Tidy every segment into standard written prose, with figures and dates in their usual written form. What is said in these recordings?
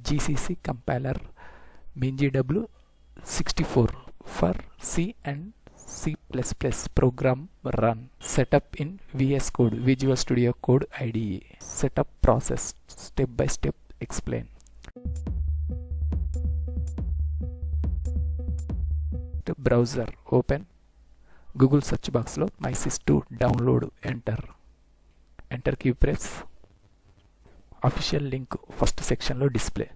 GCC compiler MinGW 64 for C and C++ program run. Setup in VS Code, Visual Studio Code IDE. Setup process, step by step explain. The browser open. Google search box lo MYSYS2 download, enter key press. Official link first section lo display.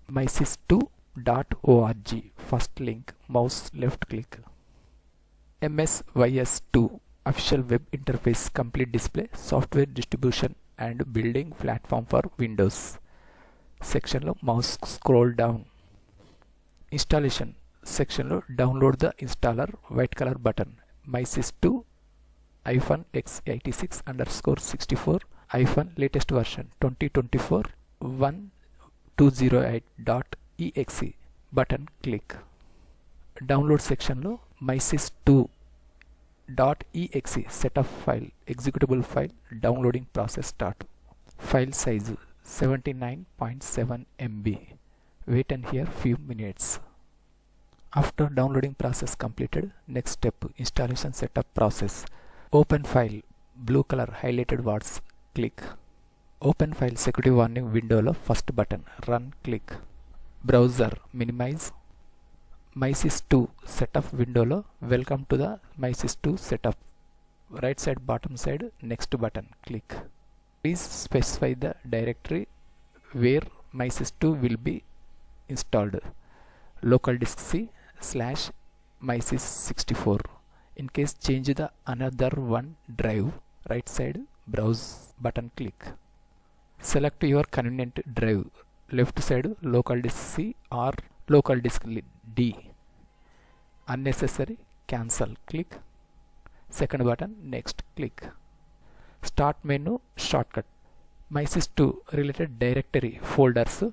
MYSYS2.org first link, mouse left click. MYSYS2 official web interface complete display, software distribution and building platform for Windows section lo mouse scroll down. Installation section lo download the installer, white color button. MYSYS2 -x86_64 latest version 2024-1208.exe button click. Download section lo MYSYS2.exe setup file, executable file, downloading process start. File size 79.7 MB. Wait and hear few minutes. After downloading process completed, next step installation setup process. Open file, blue color highlighted words, click. Open file security warning window lo first button, run click. Browser minimize. MYSYS2 setup window lo welcome to the MYSYS2 setup. Right side bottom side next button, click. Please specify the directory where MYSYS2 will be installed. Local disk C /MYSYS64. In case change the another one drive, right side browse button click. Select your convenient drive, left side local disk C or local disk D. Unnecessary cancel click. Second button next click. Start menu shortcut. MYSYS2 related directory folders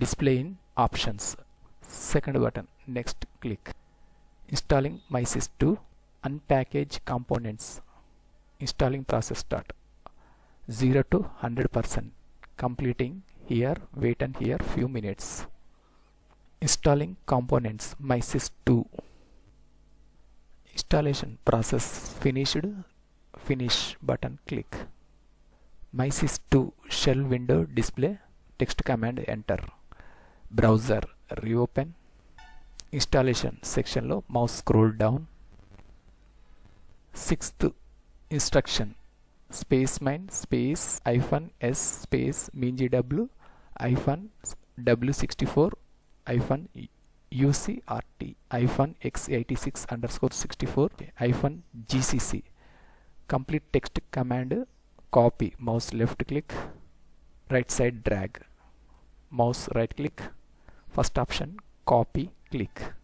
display in options. Second button next click. Installing MYSYS2, unpackage components. Installing process start. 0 to 100%. Completing here, wait and here few minutes. Installing components MYSYS2. Installation process finished. Finish button click. MYSYS2 shell window display. Text command enter. Browser reopen. Installation section lo mouse scroll down. Sixth instruction, space mine space -s space MinGW -w64 -ucrt -x86_64 -gcc. Complete text command copy, mouse left click, right side drag, mouse right click. First option copy click.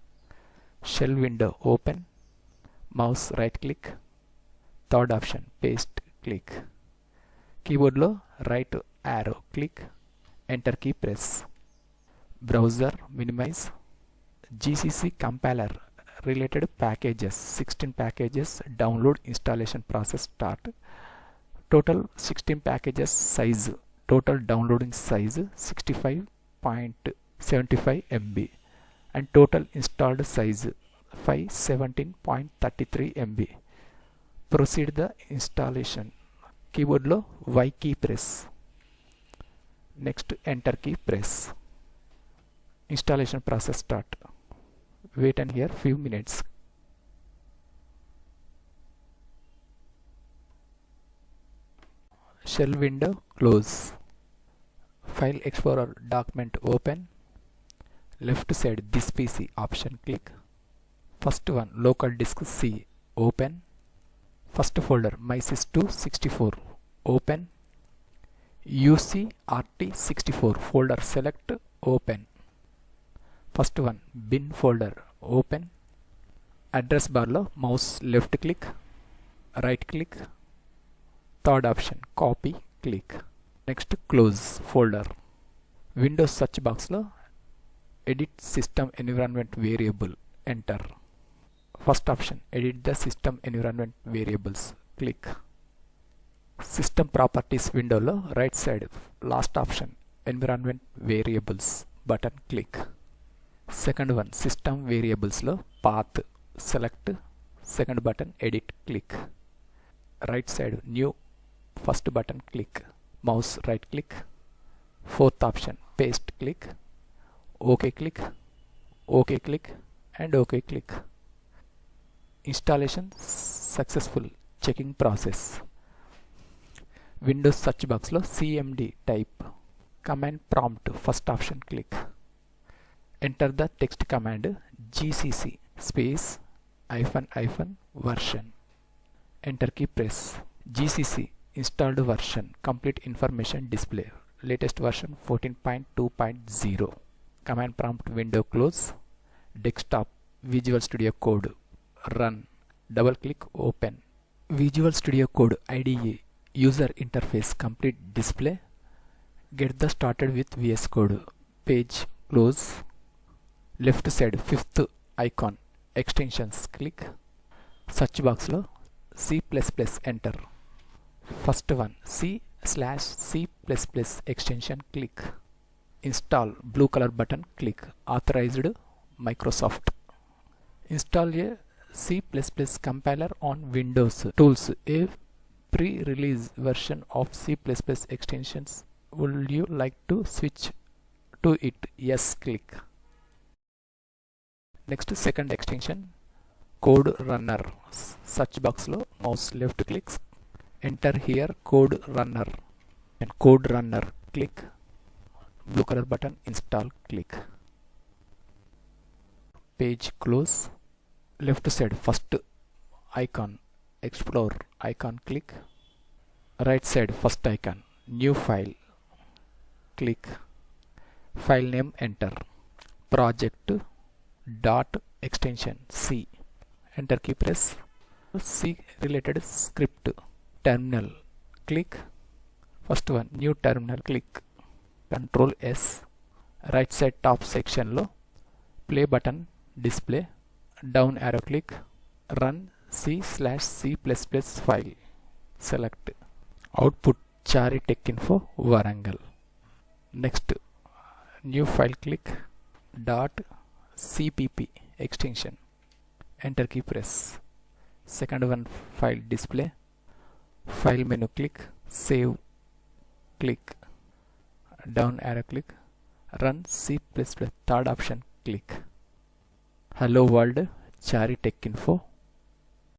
Shell window open, mouse right click. Third option paste click. Keyboard lo right arrow click, enter key press. Browser minimize. GCC compiler related packages 16 packages download, installation process start. Total 16 packages size, total downloading size 65.75 MB and total installed size 517.33 MB. Proceed the installation. Keyboard lo Y key press. Next enter key press. Installation process start. Wait and hear few minutes. Shell window close. File Explorer document open. Left side this PC option click. First one local disk C open. First folder MYSYS2 64 open. UCRT64 folder select open. First one bin folder open. Address bar lo mouse left click, right click. Third option copy click. Next close folder. Windows search box lo edit system environment variable enter. First option edit the system environment variables click. System properties window lo right side last option environment variables button click. Second one, system variables lo path, select second button, edit click. Right side new first button click, mouse right click. Fourth option paste click, OK click, OK click and OK click. Installation successful, checking process. Windows search box lo cmd type, command prompt first option click. Enter the text command gcc space --version. Enter key press. gcc installed version, complete information display, latest version 14.2.0. Command prompt window close. Desktop Visual Studio Code run, double click open. Visual Studio Code IDE user interface complete display. Get the started with VS Code page close. Left side fifth icon extensions click. Search box lo C++ enter. First one C/C++ extension click. Install blue color button click. Authorized Microsoft. Install a C++ compiler on Windows. Tools, a pre-release version of C++ extensions. Would you like to switch to it? Yes click. Next second extension code runner. Search box lo mouse left click. Enter here code runner and code runner click. Blue color button install click. Page close. Left side first icon explore icon click. Right side first icon new file click. File name enter. Project dot extension C. Enter key press. C related script. Terminal click. First one new terminal click. Control S. Right side top section lo play button display. Down arrow click. Run C/C++ file. Select. Output Chari Tech Info Warangal. Next new file click. .cpp extension. Enter key press. Second one file display. File menu click. Save click. Down arrow click. Run C++. Third option click. Hello world Chari Tech Info